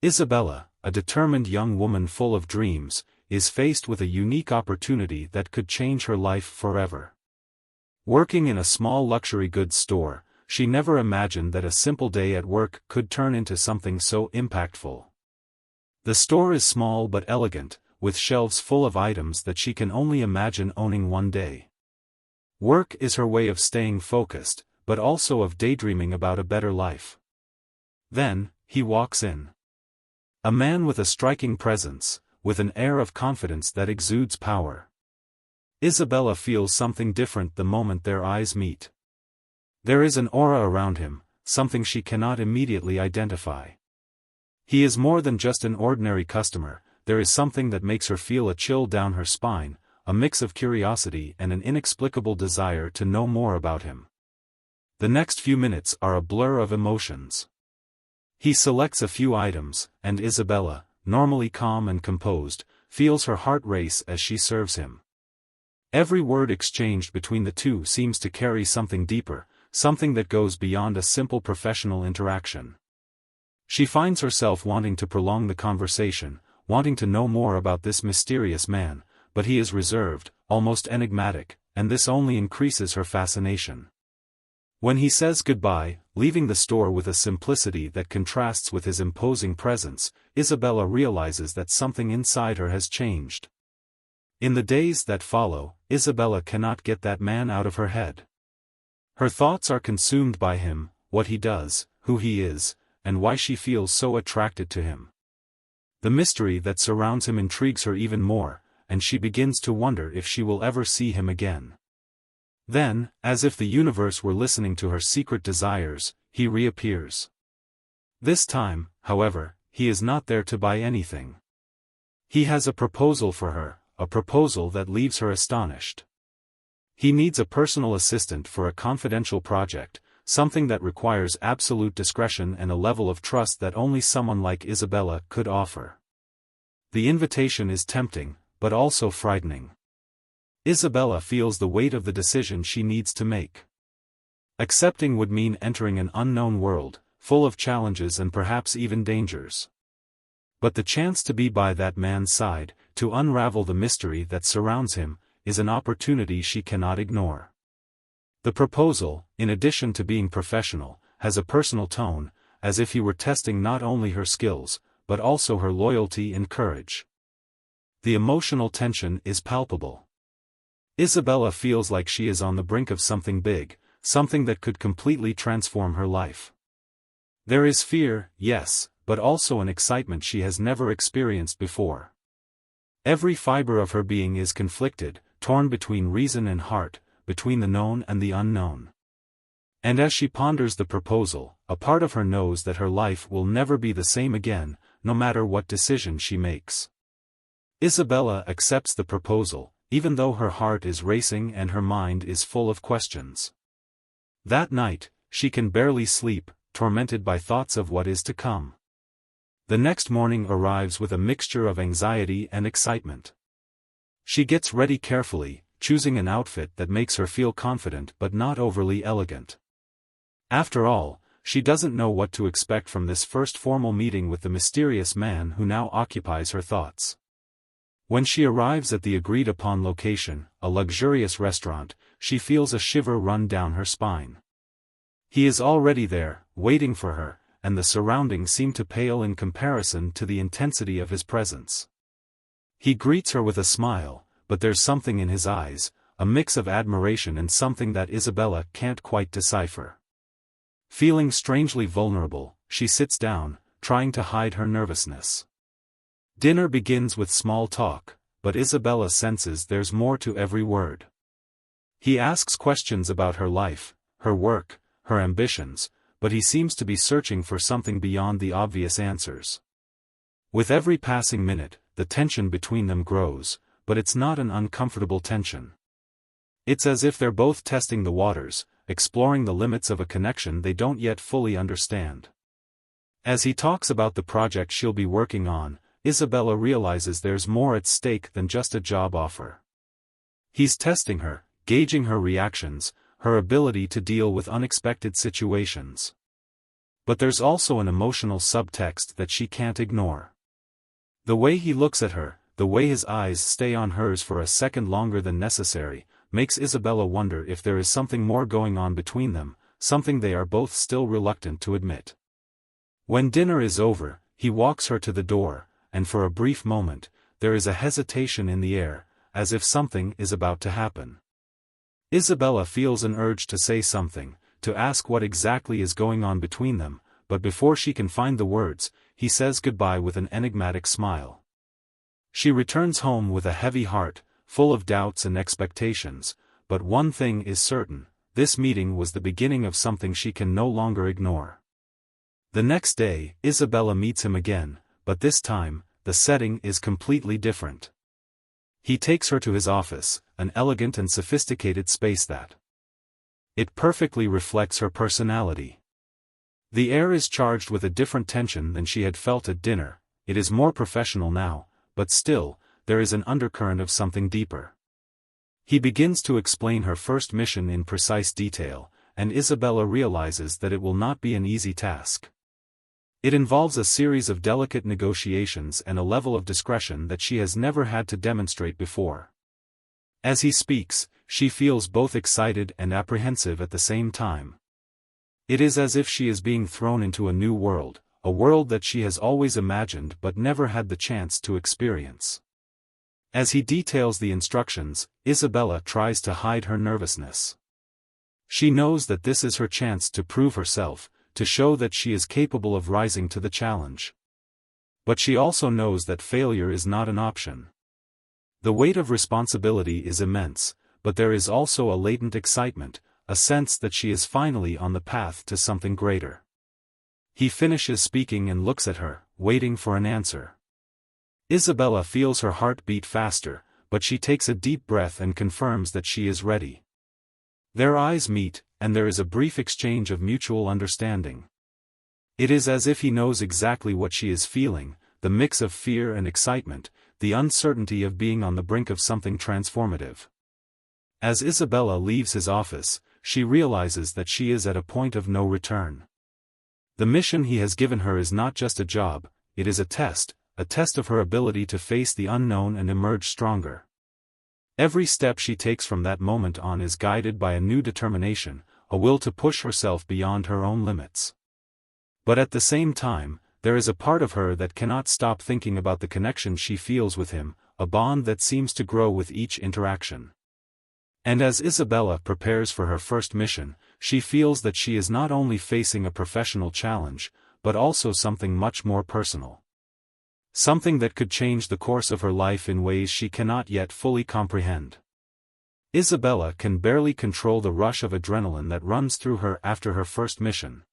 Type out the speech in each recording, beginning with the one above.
Isabella, a determined young woman full of dreams, is faced with a unique opportunity that could change her life forever. Working in a small luxury goods store, she never imagined that a simple day at work could turn into something so impactful. The store is small but elegant, with shelves full of items that she can only imagine owning one day. Work is her way of staying focused, but also of daydreaming about a better life. Then, he walks in. A man with a striking presence, with an air of confidence that exudes power. Isabella feels something different the moment their eyes meet. There is an aura around him, something she cannot immediately identify. He is more than just an ordinary customer, there is something that makes her feel a chill down her spine, a mix of curiosity and an inexplicable desire to know more about him. The next few minutes are a blur of emotions. He selects a few items, and Isabella, normally calm and composed, feels her heart race as she serves him. Every word exchanged between the two seems to carry something deeper, something that goes beyond a simple professional interaction. She finds herself wanting to prolong the conversation, wanting to know more about this mysterious man, but he is reserved, almost enigmatic, and this only increases her fascination. When he says goodbye, leaving the store with a simplicity that contrasts with his imposing presence, Isabella realizes that something inside her has changed. In the days that follow, Isabella cannot get that man out of her head. Her thoughts are consumed by him, what he does, who he is, and why she feels so attracted to him. The mystery that surrounds him intrigues her even more, and she begins to wonder if she will ever see him again. Then, as if the universe were listening to her secret desires, he reappears. This time, however, he is not there to buy anything. He has a proposal for her, a proposal that leaves her astonished. He needs a personal assistant for a confidential project, something that requires absolute discretion and a level of trust that only someone like Isabella could offer. The invitation is tempting, but also frightening. Isabella feels the weight of the decision she needs to make. Accepting would mean entering an unknown world, full of challenges and perhaps even dangers. But the chance to be by that man's side, to unravel the mystery that surrounds him, is an opportunity she cannot ignore. The proposal, in addition to being professional, has a personal tone, as if he were testing not only her skills, but also her loyalty and courage. The emotional tension is palpable. Isabella feels like she is on the brink of something big, something that could completely transform her life. There is fear, yes, but also an excitement she has never experienced before. Every fiber of her being is conflicted, torn between reason and heart, between the known and the unknown. And as she ponders the proposal, a part of her knows that her life will never be the same again, no matter what decision she makes. Isabella accepts the proposal, even though her heart is racing and her mind is full of questions. That night, she can barely sleep, tormented by thoughts of what is to come. The next morning arrives with a mixture of anxiety and excitement. She gets ready carefully, choosing an outfit that makes her feel confident but not overly elegant. After all, she doesn't know what to expect from this first formal meeting with the mysterious man who now occupies her thoughts. When she arrives at the agreed-upon location, a luxurious restaurant, she feels a shiver run down her spine. He is already there, waiting for her, and the surroundings seem to pale in comparison to the intensity of his presence. He greets her with a smile, but there's something in his eyes, a mix of admiration and something that Isabella can't quite decipher. Feeling strangely vulnerable, she sits down, trying to hide her nervousness. Dinner begins with small talk, but Isabella senses there's more to every word. He asks questions about her life, her work, her ambitions, but he seems to be searching for something beyond the obvious answers. With every passing minute, the tension between them grows, but it's not an uncomfortable tension. It's as if they're both testing the waters, exploring the limits of a connection they don't yet fully understand. As he talks about the project she'll be working on, Isabella realizes there's more at stake than just a job offer. He's testing her, gauging her reactions, her ability to deal with unexpected situations. But there's also an emotional subtext that she can't ignore. The way he looks at her, the way his eyes stay on hers for a second longer than necessary, makes Isabella wonder if there is something more going on between them, something they are both still reluctant to admit. When dinner is over, he walks her to the door, and for a brief moment, there is a hesitation in the air, as if something is about to happen. Isabella feels an urge to say something, to ask what exactly is going on between them, but before she can find the words, he says goodbye with an enigmatic smile. She returns home with a heavy heart, full of doubts and expectations, but one thing is certain: this meeting was the beginning of something she can no longer ignore. The next day, Isabella meets him again, but this time, the setting is completely different. He takes her to his office, an elegant and sophisticated space that it perfectly reflects her personality. The air is charged with a different tension than she had felt at dinner. It is more professional now, but still, there is an undercurrent of something deeper. He begins to explain her first mission in precise detail, and Isabella realizes that it will not be an easy task. It involves a series of delicate negotiations and a level of discretion that she has never had to demonstrate before. As he speaks, she feels both excited and apprehensive at the same time. It is as if she is being thrown into a new world, a world that she has always imagined but never had the chance to experience. As he details the instructions, Isabella tries to hide her nervousness. She knows that this is her chance to prove herself, to show that she is capable of rising to the challenge. But she also knows that failure is not an option. The weight of responsibility is immense, but there is also a latent excitement, a sense that she is finally on the path to something greater. He finishes speaking and looks at her, waiting for an answer. Isabella feels her heart beat faster, but she takes a deep breath and confirms that she is ready. Their eyes meet, and there is a brief exchange of mutual understanding. It is as if he knows exactly what she is feeling, the mix of fear and excitement, the uncertainty of being on the brink of something transformative. As Isabella leaves his office, she realizes that she is at a point of no return. The mission he has given her is not just a job, it is a test of her ability to face the unknown and emerge stronger. Every step she takes from that moment on is guided by a new determination, a will to push herself beyond her own limits. But at the same time, there is a part of her that cannot stop thinking about the connection she feels with him, a bond that seems to grow with each interaction. And as Isabella prepares for her first mission, she feels that she is not only facing a professional challenge, but also something much more personal. Something that could change the course of her life in ways she cannot yet fully comprehend. Isabella can barely control the rush of adrenaline that runs through her after her first mission.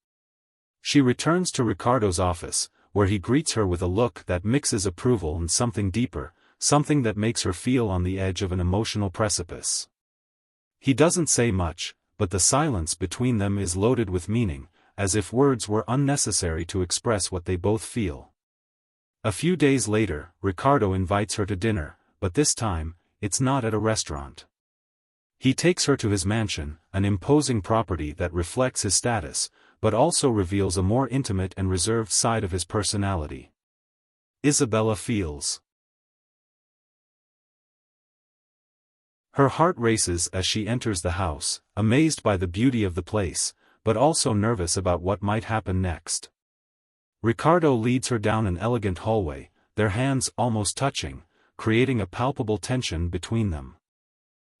She returns to Ricardo's office, where he greets her with a look that mixes approval and something deeper, something that makes her feel on the edge of an emotional precipice. He doesn't say much, but the silence between them is loaded with meaning, as if words were unnecessary to express what they both feel. A few days later, Ricardo invites her to dinner, but this time, it's not at a restaurant. He takes her to his mansion, an imposing property that reflects his status, but also reveals a more intimate and reserved side of his personality. Isabella feels. Her heart races as she enters the house, amazed by the beauty of the place, but also nervous about what might happen next. Ricardo leads her down an elegant hallway, their hands almost touching, creating a palpable tension between them.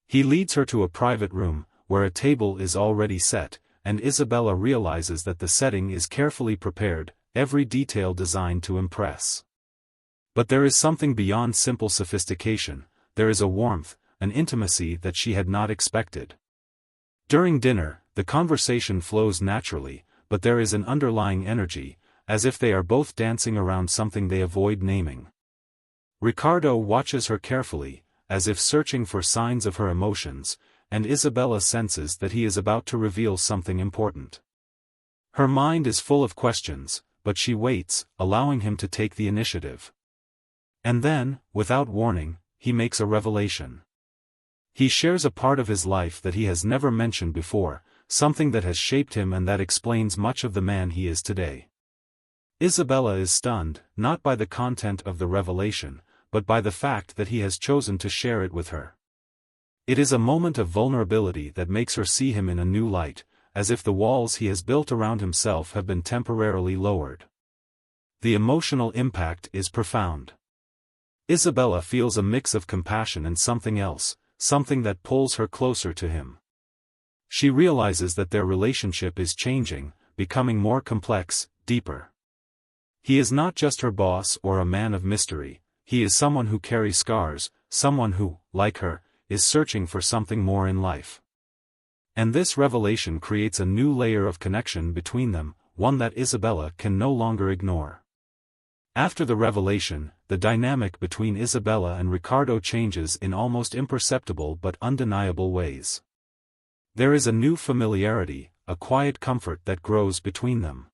He leads her to a private room, where a table is already set, and Isabella realizes that the setting is carefully prepared, every detail designed to impress. But there is something beyond simple sophistication, there is a warmth, an intimacy that she had not expected. During dinner, the conversation flows naturally, but there is an underlying energy, as if they are both dancing around something they avoid naming. Ricardo watches her carefully, as if searching for signs of her emotions, and Isabella senses that he is about to reveal something important. Her mind is full of questions, but she waits, allowing him to take the initiative. And then, without warning, he makes a revelation. He shares a part of his life that he has never mentioned before, something that has shaped him and that explains much of the man he is today. Isabella is stunned, not by the content of the revelation, but by the fact that he has chosen to share it with her. It is a moment of vulnerability that makes her see him in a new light, as if the walls he has built around himself have been temporarily lowered. The emotional impact is profound. Isabella feels a mix of compassion and something else, something that pulls her closer to him. She realizes that their relationship is changing, becoming more complex, deeper. He is not just her boss or a man of mystery, he is someone who carries scars, someone who, like her, is searching for something more in life. And this revelation creates a new layer of connection between them, one that Isabella can no longer ignore. After the revelation, the dynamic between Isabella and Ricardo changes in almost imperceptible but undeniable ways. There is a new familiarity, a quiet comfort that grows between them.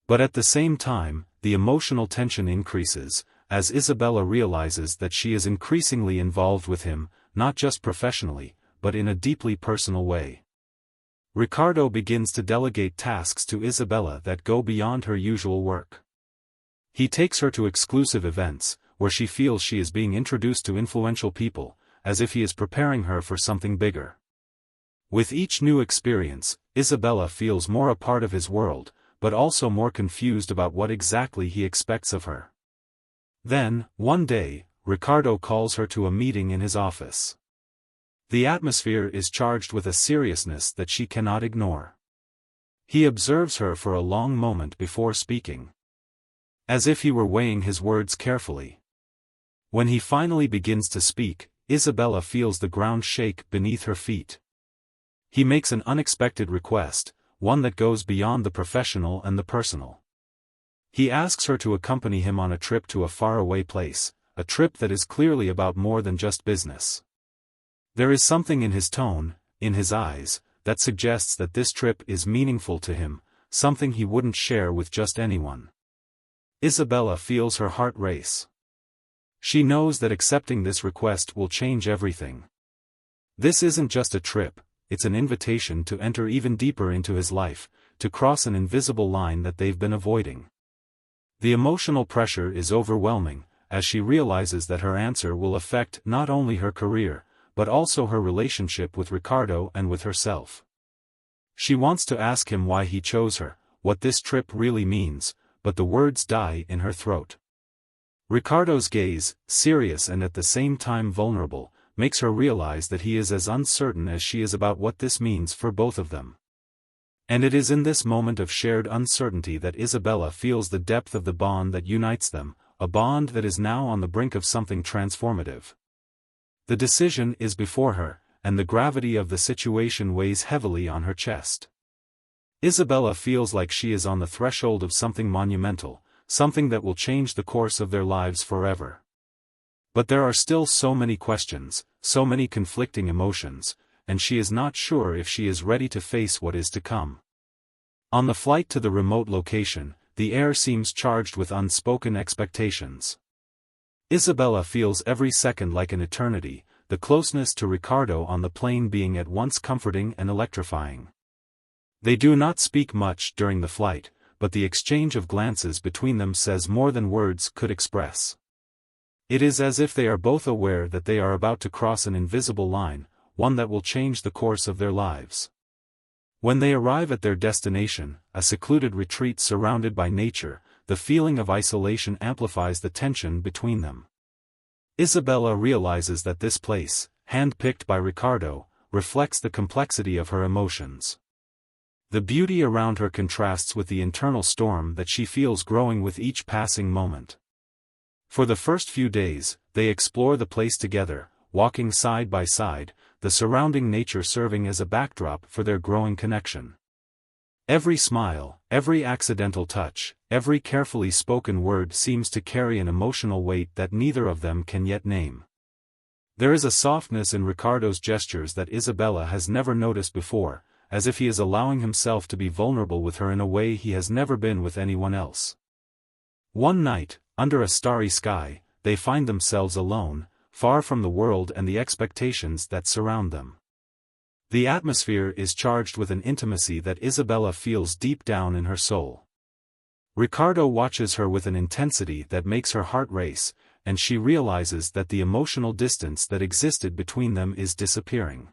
But at the same time, the emotional tension increases, as Isabella realizes that she is increasingly involved with him, not just professionally, but in a deeply personal way. Ricardo begins to delegate tasks to Isabella that go beyond her usual work. He takes her to exclusive events, where she feels she is being introduced to influential people, as if he is preparing her for something bigger. With each new experience, Isabella feels more a part of his world, but also more confused about what exactly he expects of her. Then, one day, Ricardo calls her to a meeting in his office. The atmosphere is charged with a seriousness that she cannot ignore. He observes her for a long moment before speaking, as if he were weighing his words carefully. When he finally begins to speak, Isabella feels the ground shake beneath her feet. He makes an unexpected request, one that goes beyond the professional and the personal. He asks her to accompany him on a trip to a faraway place, a trip that is clearly about more than just business. There is something in his tone, in his eyes, that suggests that this trip is meaningful to him, something he wouldn't share with just anyone. Isabella feels her heart race. She knows that accepting this request will change everything. This isn't just a trip, it's an invitation to enter even deeper into his life, to cross an invisible line that they've been avoiding. The emotional pressure is overwhelming, as she realizes that her answer will affect not only her career, but also her relationship with Ricardo and with herself. She wants to ask him why he chose her, what this trip really means, but the words die in her throat. Ricardo's gaze, serious and at the same time vulnerable, makes her realize that he is as uncertain as she is about what this means for both of them. And it is in this moment of shared uncertainty that Isabella feels the depth of the bond that unites them, a bond that is now on the brink of something transformative. The decision is before her, and the gravity of the situation weighs heavily on her chest. Isabella feels like she is on the threshold of something monumental, something that will change the course of their lives forever. But there are still so many questions, so many conflicting emotions, and she is not sure if she is ready to face what is to come. On the flight to the remote location, the air seems charged with unspoken expectations. Isabella feels every second like an eternity, the closeness to Ricardo on the plane being at once comforting and electrifying. They do not speak much during the flight, but the exchange of glances between them says more than words could express. It is as if they are both aware that they are about to cross an invisible line, one that will change the course of their lives. When they arrive at their destination, a secluded retreat surrounded by nature, the feeling of isolation amplifies the tension between them. Isabella realizes that this place, hand-picked by Ricardo, reflects the complexity of her emotions. The beauty around her contrasts with the internal storm that she feels growing with each passing moment. For the first few days, they explore the place together, walking side by side, the surrounding nature serving as a backdrop for their growing connection. Every smile, every accidental touch, every carefully spoken word seems to carry an emotional weight that neither of them can yet name. There is a softness in Ricardo's gestures that Isabella has never noticed before, as if he is allowing himself to be vulnerable with her in a way he has never been with anyone else. One night, under a starry sky, they find themselves alone, far from the world and the expectations that surround them. The atmosphere is charged with an intimacy that Isabella feels deep down in her soul. Ricardo watches her with an intensity that makes her heart race, and she realizes that the emotional distance that existed between them is disappearing.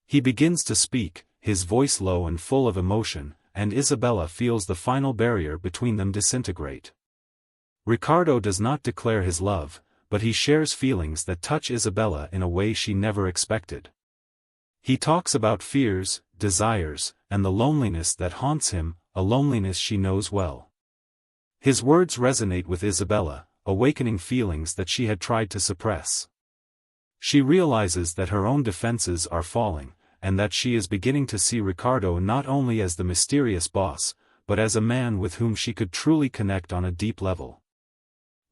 He begins to speak, his voice low and full of emotion, and Isabella feels the final barrier between them disintegrate. Ricardo does not declare his love, but he shares feelings that touch Isabella in a way she never expected. He talks about fears, desires, and the loneliness that haunts him, a loneliness she knows well. His words resonate with Isabella, awakening feelings that she had tried to suppress. She realizes that her own defenses are falling, and that she is beginning to see Ricardo not only as the mysterious boss, but as a man with whom she could truly connect on a deep level.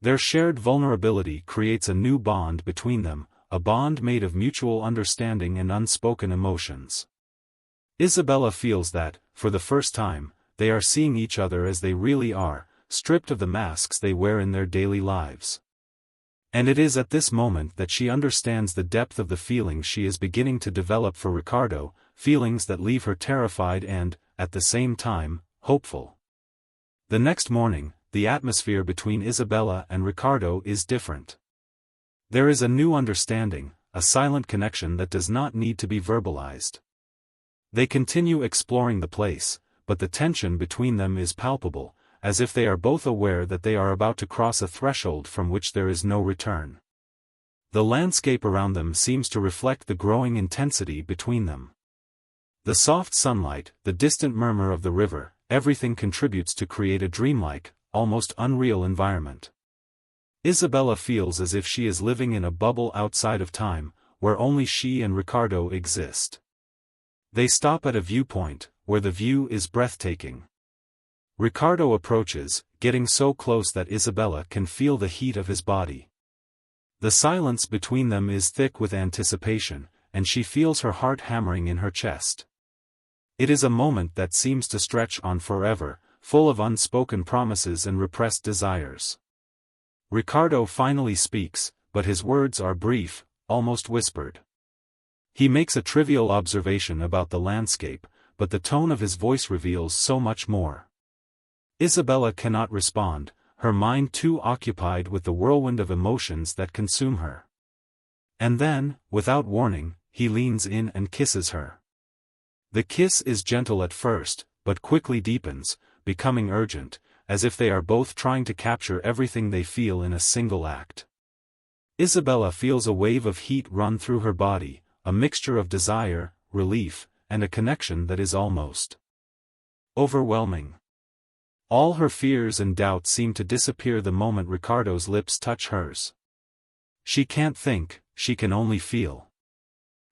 Their shared vulnerability creates a new bond between them, a bond made of mutual understanding and unspoken emotions. Isabella feels that, for the first time, they are seeing each other as they really are, stripped of the masks they wear in their daily lives. And it is at this moment that she understands the depth of the feelings she is beginning to develop for Ricardo, feelings that leave her terrified and, at the same time, hopeful. The next morning, the atmosphere between Isabella and Ricardo is different. There is a new understanding, a silent connection that does not need to be verbalized. They continue exploring the place, but the tension between them is palpable, as if they are both aware that they are about to cross a threshold from which there is no return. The landscape around them seems to reflect the growing intensity between them. The soft sunlight, the distant murmur of the river, everything contributes to create a dreamlike, almost unreal environment. Isabella feels as if she is living in a bubble outside of time, where only she and Ricardo exist. They stop at a viewpoint, where the view is breathtaking. Ricardo approaches, getting so close that Isabella can feel the heat of his body. The silence between them is thick with anticipation, and she feels her heart hammering in her chest. It is a moment that seems to stretch on forever, full of unspoken promises and repressed desires. Ricardo finally speaks, but his words are brief, almost whispered. He makes a trivial observation about the landscape, but the tone of his voice reveals so much more. Isabella cannot respond, her mind too occupied with the whirlwind of emotions that consume her. And then, without warning, he leans in and kisses her. The kiss is gentle at first, but quickly deepens, becoming urgent, as if they are both trying to capture everything they feel in a single act. Isabella feels a wave of heat run through her body, a mixture of desire, relief, and a connection that is almost overwhelming. All her fears and doubts seem to disappear the moment Ricardo's lips touch hers. She can't think, she can only feel.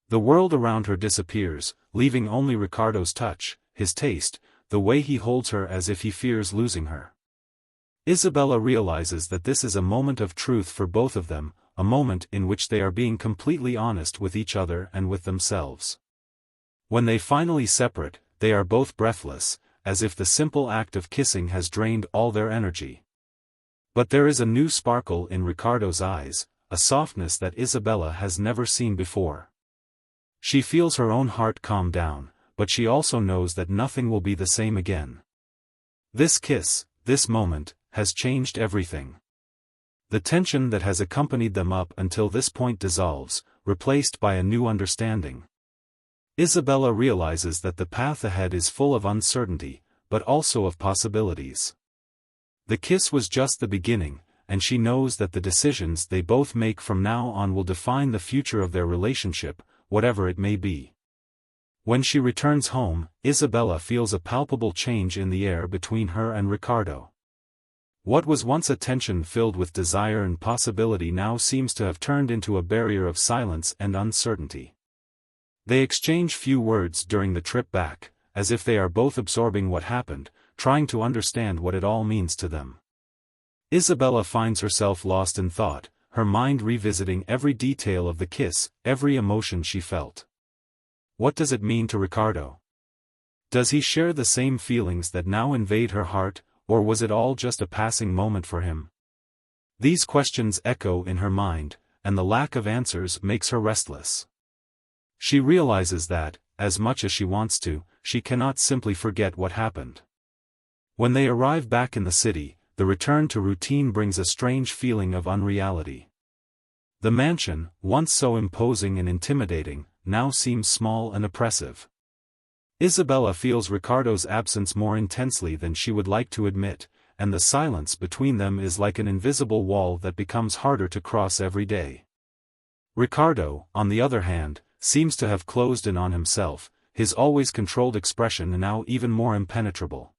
The world around her disappears, leaving only Ricardo's touch, his taste, the way he holds her as if he fears losing her. Isabella realizes that this is a moment of truth for both of them, a moment in which they are being completely honest with each other and with themselves. When they finally separate, they are both breathless, as if the simple act of kissing has drained all their energy. But there is a new sparkle in Ricardo's eyes, a softness that Isabella has never seen before. She feels her own heart calm down, but she also knows that nothing will be the same again. This kiss, this moment, has changed everything. The tension that has accompanied them up until this point dissolves, replaced by a new understanding. Isabella realizes that the path ahead is full of uncertainty, but also of possibilities. The kiss was just the beginning, and she knows that the decisions they both make from now on will define the future of their relationship, whatever it may be. When she returns home, Isabella feels a palpable change in the air between her and Ricardo. What was once a tension filled with desire and possibility now seems to have turned into a barrier of silence and uncertainty. They exchange few words during the trip back, as if they are both absorbing what happened, trying to understand what it all means to them. Isabella finds herself lost in thought, her mind revisiting every detail of the kiss, every emotion she felt. What does it mean to Ricardo? Does he share the same feelings that now invade her heart, or was it all just a passing moment for him? These questions echo in her mind, and the lack of answers makes her restless. She realizes that, as much as she wants to, she cannot simply forget what happened. When they arrive back in the city, the return to routine brings a strange feeling of unreality. The mansion, once so imposing and intimidating, now seems small and oppressive. Isabella feels Ricardo's absence more intensely than she would like to admit, and the silence between them is like an invisible wall that becomes harder to cross every day. Ricardo, on the other hand, seems to have closed in on himself, his always controlled expression now even more impenetrable.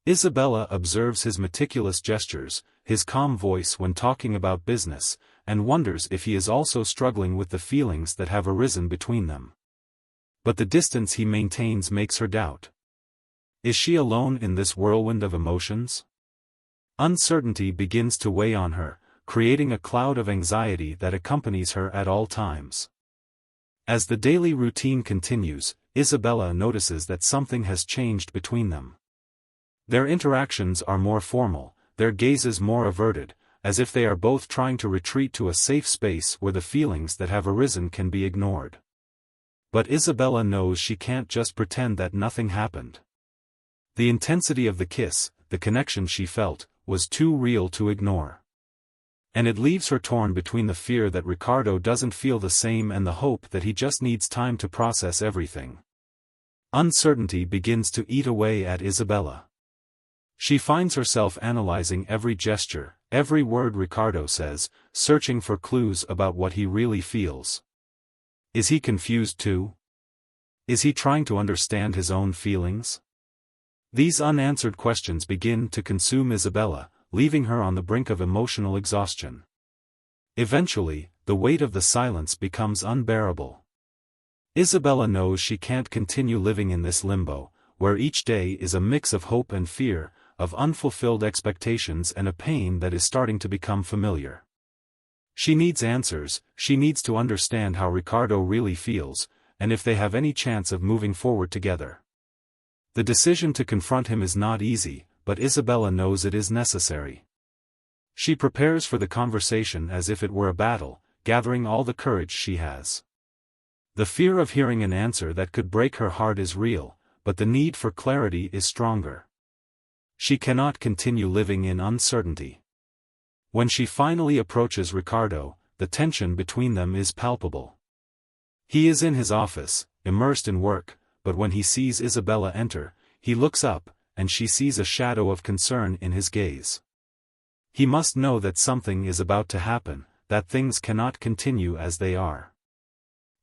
Isabella observes his meticulous gestures, his calm voice when talking about business, and wonders if he is also struggling with the feelings that have arisen between them. But the distance he maintains makes her doubt. Is she alone in this whirlwind of emotions? Uncertainty begins to weigh on her, creating a cloud of anxiety that accompanies her at all times. As the daily routine continues, Isabella notices that something has changed between them. Their interactions are more formal, their gazes more averted, as if they are both trying to retreat to a safe space where the feelings that have arisen can be ignored. But Isabella knows she can't just pretend that nothing happened. The intensity of the kiss, the connection she felt, was too real to ignore. And it leaves her torn between the fear that Ricardo doesn't feel the same and the hope that he just needs time to process everything. Uncertainty begins to eat away at Isabella. She finds herself analyzing every gesture, every word Ricardo says, searching for clues about what he really feels. Is he confused too? Is he trying to understand his own feelings? These unanswered questions begin to consume Isabella, leaving her on the brink of emotional exhaustion. Eventually, the weight of the silence becomes unbearable. Isabella knows she can't continue living in this limbo, where each day is a mix of hope and fear, of unfulfilled expectations and a pain that is starting to become familiar. She needs answers, she needs to understand how Ricardo really feels, and if they have any chance of moving forward together. The decision to confront him is not easy, but Isabella knows it is necessary. She prepares for the conversation as if it were a battle, gathering all the courage she has. The fear of hearing an answer that could break her heart is real, but the need for clarity is stronger. She cannot continue living in uncertainty. When she finally approaches Ricardo, the tension between them is palpable. He is in his office, immersed in work, but when he sees Isabella enter, he looks up, and she sees a shadow of concern in his gaze. He must know that something is about to happen, that things cannot continue as they are.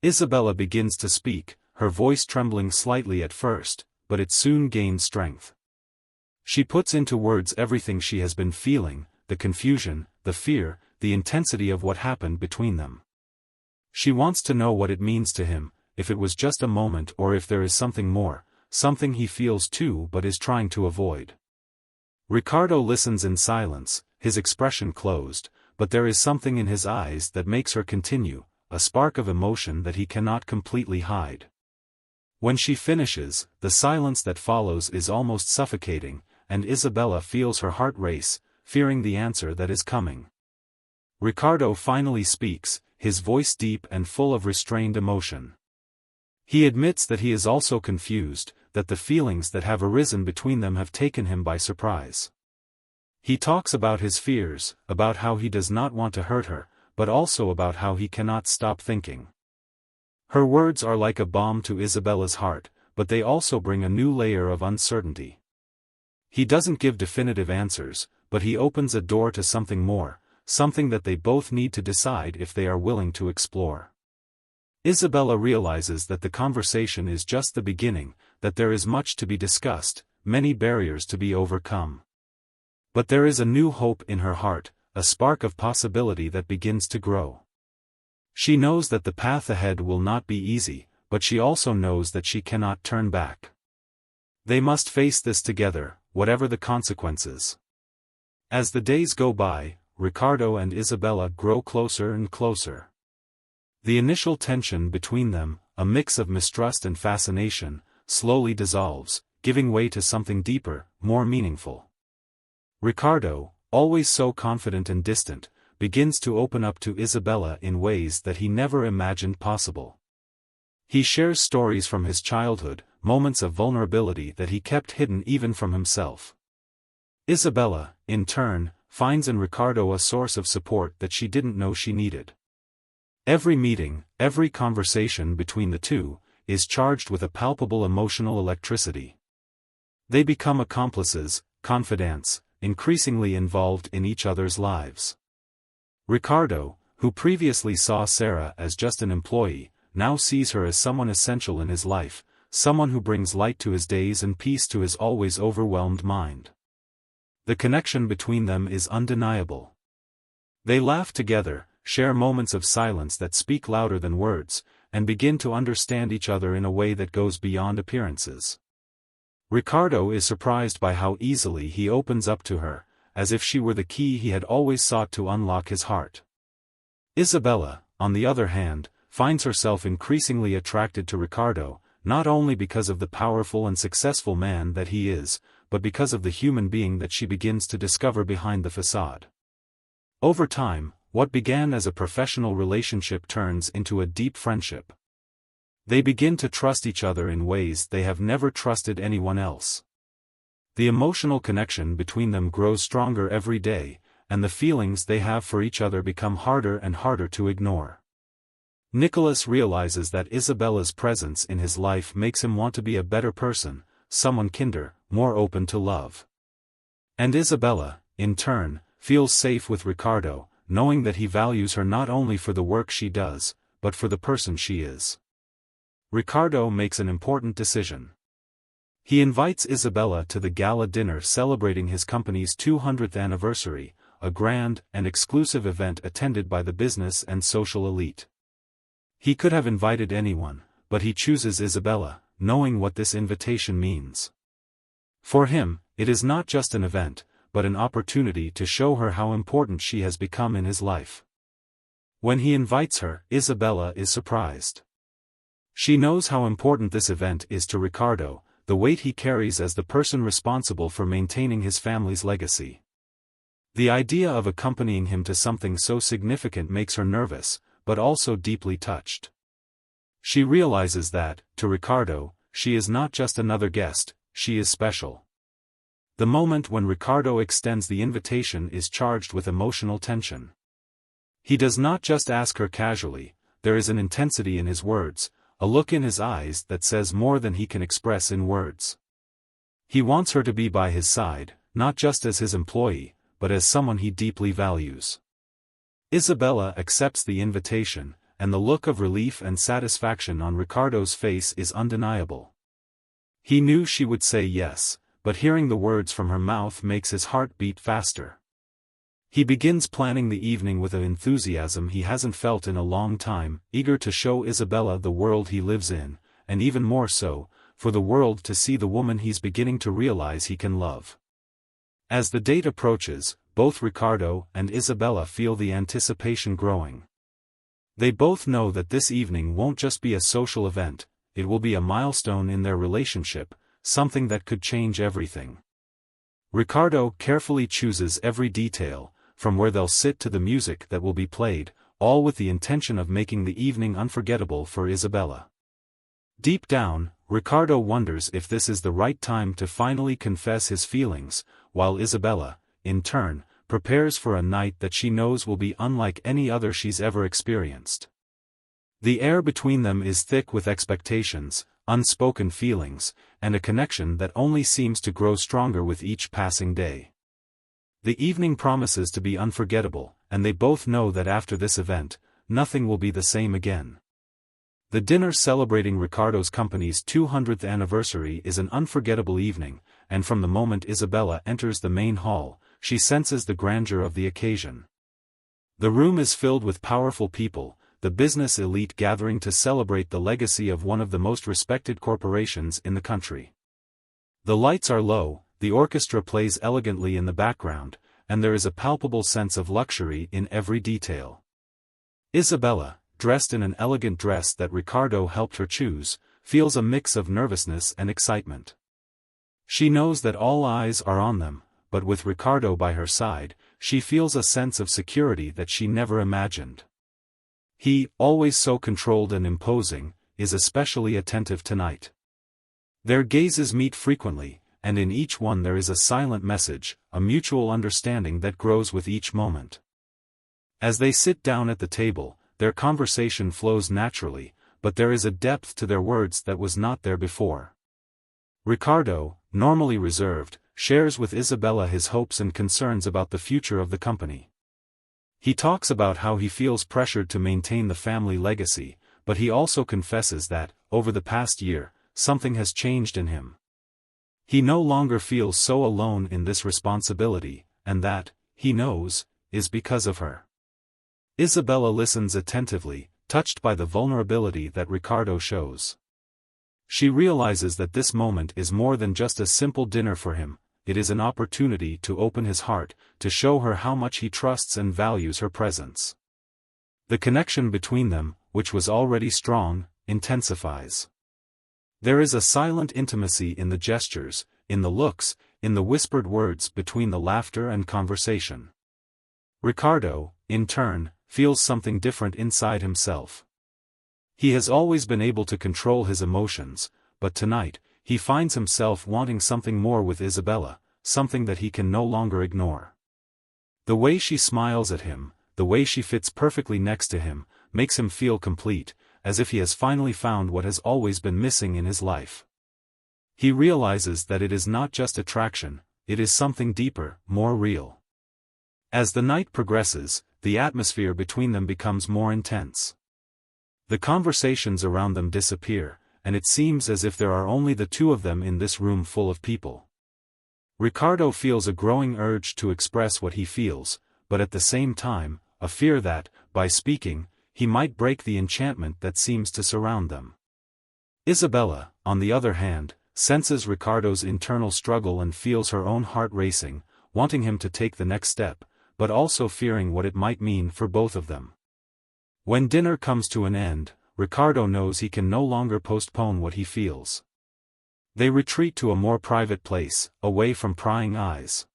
Isabella begins to speak, her voice trembling slightly at first, but it soon gains strength. She puts into words everything she has been feeling, the confusion, the fear, the intensity of what happened between them. She wants to know what it means to him, if it was just a moment or if there is something more, something he feels too but is trying to avoid. Ricardo listens in silence, his expression closed, but there is something in his eyes that makes her continue, a spark of emotion that he cannot completely hide. When she finishes, the silence that follows is almost suffocating, and Isabella feels her heart race, fearing the answer that is coming. Ricardo finally speaks, his voice deep and full of restrained emotion. He admits that he is also confused, that the feelings that have arisen between them have taken him by surprise. He talks about his fears, about how he does not want to hurt her, but also about how he cannot stop thinking. Her words are like a balm to Isabella's heart, but they also bring a new layer of uncertainty. He doesn't give definitive answers, but he opens a door to something more, something that they both need to decide if they are willing to explore. Isabella realizes that the conversation is just the beginning, that there is much to be discussed, many barriers to be overcome. But there is a new hope in her heart, a spark of possibility that begins to grow. She knows that the path ahead will not be easy, but she also knows that she cannot turn back. They must face this together, whatever the consequences. As the days go by, Ricardo and Isabella grow closer and closer. The initial tension between them, a mix of mistrust and fascination, slowly dissolves, giving way to something deeper, more meaningful. Ricardo, always so confident and distant, begins to open up to Isabella in ways that he never imagined possible. He shares stories from his childhood, moments of vulnerability that he kept hidden even from himself. Isabella, in turn, finds in Ricardo a source of support that she didn't know she needed. Every meeting, every conversation between the two, is charged with a palpable emotional electricity. They become accomplices, confidants, increasingly involved in each other's lives. Ricardo, who previously saw Sarah as just an employee, now sees her as someone essential in his life, someone who brings light to his days and peace to his always overwhelmed mind. The connection between them is undeniable. They laugh together, share moments of silence that speak louder than words, and begin to understand each other in a way that goes beyond appearances. Ricardo is surprised by how easily he opens up to her, as if she were the key he had always sought to unlock his heart. Isabella, on the other hand, finds herself increasingly attracted to Ricardo, not only because of the powerful and successful man that he is, but because of the human being that she begins to discover behind the facade. Over time, what began as a professional relationship turns into a deep friendship. They begin to trust each other in ways they have never trusted anyone else. The emotional connection between them grows stronger every day, and the feelings they have for each other become harder and harder to ignore. Nicholas realizes that Isabella's presence in his life makes him want to be a better person, someone kinder, more open to love. And Isabella, in turn, feels safe with Ricardo, knowing that he values her not only for the work she does, but for the person she is. Ricardo makes an important decision. He invites Isabella to the gala dinner celebrating his company's 200th anniversary, a grand and exclusive event attended by the business and social elite. He could have invited anyone, but he chooses Isabella, knowing what this invitation means. For him, it is not just an event, but an opportunity to show her how important she has become in his life. When he invites her, Isabella is surprised. She knows how important this event is to Ricardo, the weight he carries as the person responsible for maintaining his family's legacy. The idea of accompanying him to something so significant makes her nervous, but also deeply touched. She realizes that, to Ricardo, she is not just another guest, she is special. The moment when Ricardo extends the invitation is charged with emotional tension. He does not just ask her casually, there is an intensity in his words, a look in his eyes that says more than he can express in words. He wants her to be by his side, not just as his employee, but as someone he deeply values. Isabella accepts the invitation, and the look of relief and satisfaction on Ricardo's face is undeniable. He knew she would say yes, but hearing the words from her mouth makes his heart beat faster. He begins planning the evening with an enthusiasm he hasn't felt in a long time, eager to show Isabella the world he lives in, and even more so, for the world to see the woman he's beginning to realize he can love. As the date approaches, both Ricardo and Isabella feel the anticipation growing. They both know that this evening won't just be a social event, it will be a milestone in their relationship, something that could change everything. Ricardo carefully chooses every detail, from where they'll sit to the music that will be played, all with the intention of making the evening unforgettable for Isabella. Deep down, Ricardo wonders if this is the right time to finally confess his feelings, while Isabella, in turn, prepares for a night that she knows will be unlike any other she's ever experienced. The air between them is thick with expectations, unspoken feelings, and a connection that only seems to grow stronger with each passing day. The evening promises to be unforgettable, and they both know that after this event, nothing will be the same again. The dinner celebrating Ricardo's company's 200th anniversary is an unforgettable evening, and from the moment Isabella enters the main hall, she senses the grandeur of the occasion. The room is filled with powerful people, the business elite gathering to celebrate the legacy of one of the most respected corporations in the country. The lights are low, the orchestra plays elegantly in the background, and there is a palpable sense of luxury in every detail. Isabella, dressed in an elegant dress that Ricardo helped her choose, feels a mix of nervousness and excitement. She knows that all eyes are on them, but with Ricardo by her side, she feels a sense of security that she never imagined. He, always so controlled and imposing, is especially attentive tonight. Their gazes meet frequently, and in each one there is a silent message, a mutual understanding that grows with each moment. As they sit down at the table, their conversation flows naturally, but there is a depth to their words that was not there before. Ricardo, normally reserved, shares with Isabella his hopes and concerns about the future of the company. He talks about how he feels pressured to maintain the family legacy, but he also confesses that, over the past year, something has changed in him. He no longer feels so alone in this responsibility, and that, he knows, is because of her. Isabella listens attentively, touched by the vulnerability that Ricardo shows. She realizes that this moment is more than just a simple dinner for him, it is an opportunity to open his heart, to show her how much he trusts and values her presence. The connection between them, which was already strong, intensifies. There is a silent intimacy in the gestures, in the looks, in the whispered words between the laughter and conversation. Ricardo, in turn, feels something different inside himself. He has always been able to control his emotions, but tonight, he finds himself wanting something more with Isabella, something that he can no longer ignore. The way she smiles at him, the way she fits perfectly next to him, makes him feel complete, as if he has finally found what has always been missing in his life. He realizes that it is not just attraction, it is something deeper, more real. As the night progresses, the atmosphere between them becomes more intense. The conversations around them disappear, and it seems as if there are only the two of them in this room full of people. Ricardo feels a growing urge to express what he feels, but at the same time, a fear that, by speaking, he might break the enchantment that seems to surround them. Isabella, on the other hand, senses Ricardo's internal struggle and feels her own heart racing, wanting him to take the next step, but also fearing what it might mean for both of them. When dinner comes to an end, Ricardo knows he can no longer postpone what he feels. They retreat to a more private place, away from prying eyes.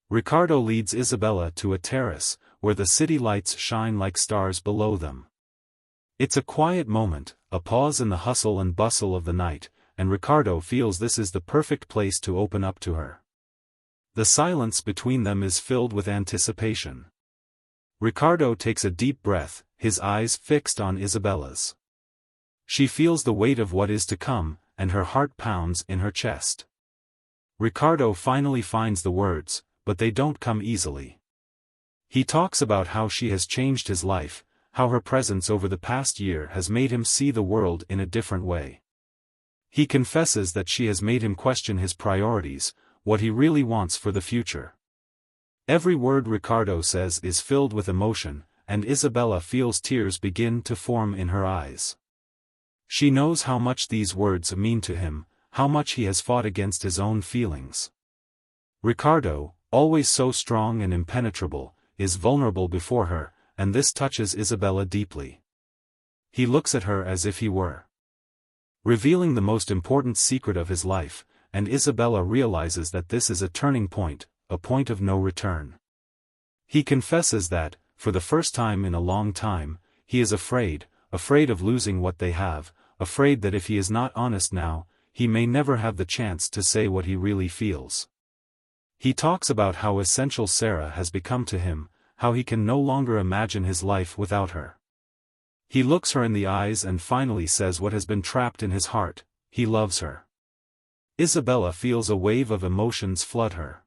Ricardo leads Isabella to a terrace, where the city lights shine like stars below them. It's a quiet moment, a pause in the hustle and bustle of the night, and Ricardo feels this is the perfect place to open up to her. The silence between them is filled with anticipation. Ricardo takes a deep breath, his eyes fixed on Isabella's. She feels the weight of what is to come, and her heart pounds in her chest. Ricardo finally finds the words, but they don't come easily. He talks about how she has changed his life, how her presence over the past year has made him see the world in a different way. He confesses that she has made him question his priorities, what he really wants for the future. Every word Ricardo says is filled with emotion, and Isabella feels tears begin to form in her eyes. She knows how much these words mean to him, how much he has fought against his own feelings. Ricardo, always so strong and impenetrable, is vulnerable before her, and this touches Isabella deeply. He looks at her as if he were revealing the most important secret of his life, and Isabella realizes that this is a turning point, a point of no return. He confesses that, for the first time in a long time, he is afraid of losing what they have, afraid that if he is not honest now, he may never have the chance to say what he really feels. He talks about how essential Sarah has become to him, how he can no longer imagine his life without her. He looks her in the eyes and finally says what has been trapped in his heart, he loves her. Isabella feels a wave of emotions flood her.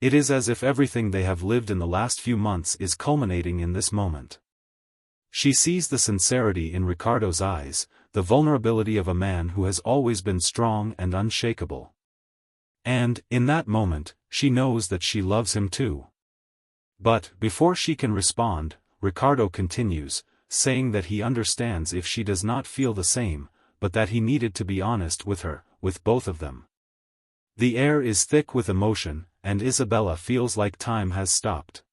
It is as if everything they have lived in the last few months is culminating in this moment. She sees the sincerity in Ricardo's eyes, the vulnerability of a man who has always been strong and unshakable. And, in that moment, she knows that she loves him too. But, before she can respond, Ricardo continues, saying that he understands if she does not feel the same, but that he needed to be honest with her, with both of them. The air is thick with emotion, and Isabella feels like time has stopped.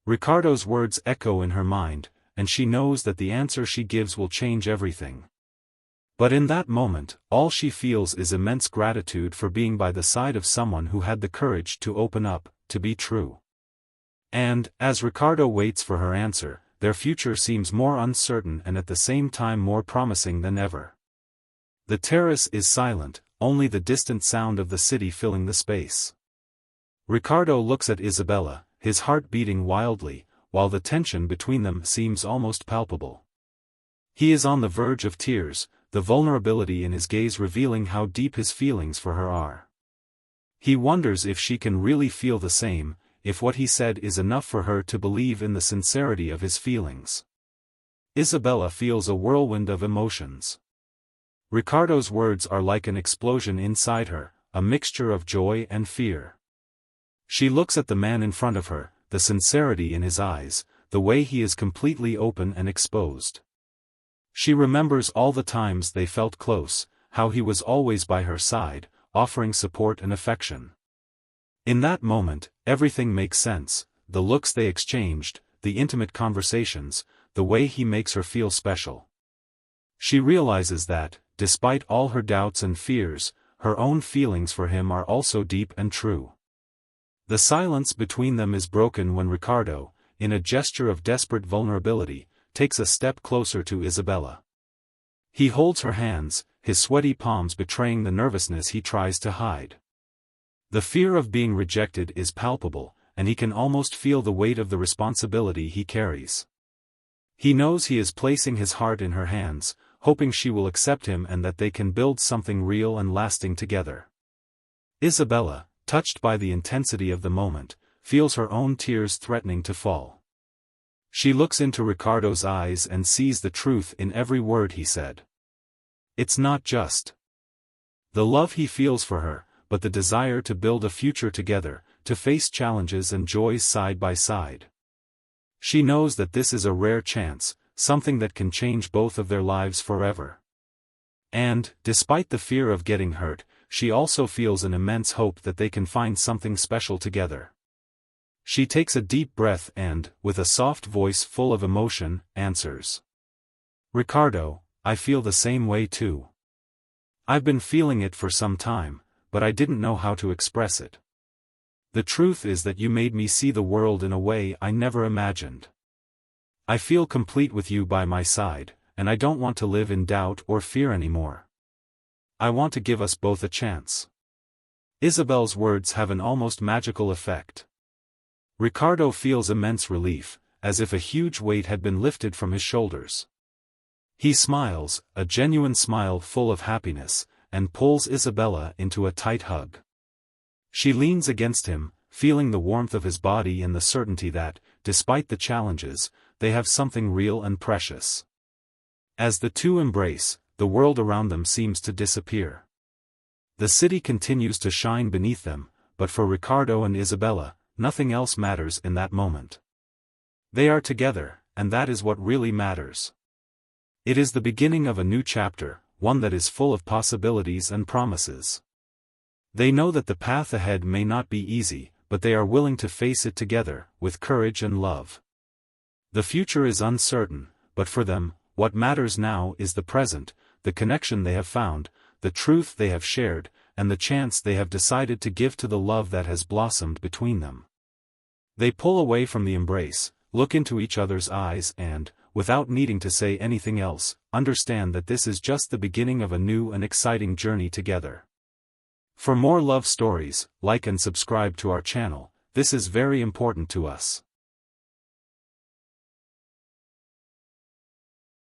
Ricardo's words echo in her mind, and she knows that the answer she gives will change everything. But in that moment, all she feels is immense gratitude for being by the side of someone who had the courage to open up, to be true. And, as Ricardo waits for her answer, their future seems more uncertain and at the same time more promising than ever. The terrace is silent, only the distant sound of the city filling the space. Ricardo looks at Isabella, his heart beating wildly, while the tension between them seems almost palpable. He is on the verge of tears, the vulnerability in his gaze revealing how deep his feelings for her are. He wonders if she can really feel the same, if what he said is enough for her to believe in the sincerity of his feelings. Isabella feels a whirlwind of emotions. Ricardo's words are like an explosion inside her, a mixture of joy and fear. She looks at the man in front of her, the sincerity in his eyes, the way he is completely open and exposed. She remembers all the times they felt close, how he was always by her side, offering support and affection. In that moment, everything makes sense, the looks they exchanged, the intimate conversations, the way he makes her feel special. She realizes that, despite all her doubts and fears, her own feelings for him are also deep and true. The silence between them is broken when Ricardo, in a gesture of desperate vulnerability, takes a step closer to Isabella. He holds her hands, his sweaty palms betraying the nervousness he tries to hide. The fear of being rejected is palpable, and he can almost feel the weight of the responsibility he carries. He knows he is placing his heart in her hands, hoping she will accept him and that they can build something real and lasting together. Isabella, touched by the intensity of the moment, feels her own tears threatening to fall. She looks into Ricardo's eyes and sees the truth in every word he said. It's not just the love he feels for her, but the desire to build a future together, to face challenges and joys side by side. She knows that this is a rare chance, something that can change both of their lives forever. And, despite the fear of getting hurt, she also feels an immense hope that they can find something special together. She takes a deep breath and, with a soft voice full of emotion, answers. Ricardo, I feel the same way too. I've been feeling it for some time, but I didn't know how to express it. The truth is that you made me see the world in a way I never imagined. I feel complete with you by my side, and I don't want to live in doubt or fear anymore. I want to give us both a chance. Isabel's words have an almost magical effect. Ricardo feels immense relief, as if a huge weight had been lifted from his shoulders. He smiles, a genuine smile full of happiness, and pulls Isabella into a tight hug. She leans against him, feeling the warmth of his body and the certainty that, despite the challenges, they have something real and precious. As the two embrace, the world around them seems to disappear. The city continues to shine beneath them, but for Ricardo and Isabella, nothing else matters in that moment. They are together, and that is what really matters. It is the beginning of a new chapter, one that is full of possibilities and promises. They know that the path ahead may not be easy, but they are willing to face it together, with courage and love. The future is uncertain, but for them, what matters now is the present, the connection they have found, the truth they have shared, and the chance they have decided to give to the love that has blossomed between them. They pull away from the embrace, look into each other's eyes and, without needing to say anything else, understand that this is just the beginning of a new and exciting journey together. For more love stories, like and subscribe to our channel, this is very important to us.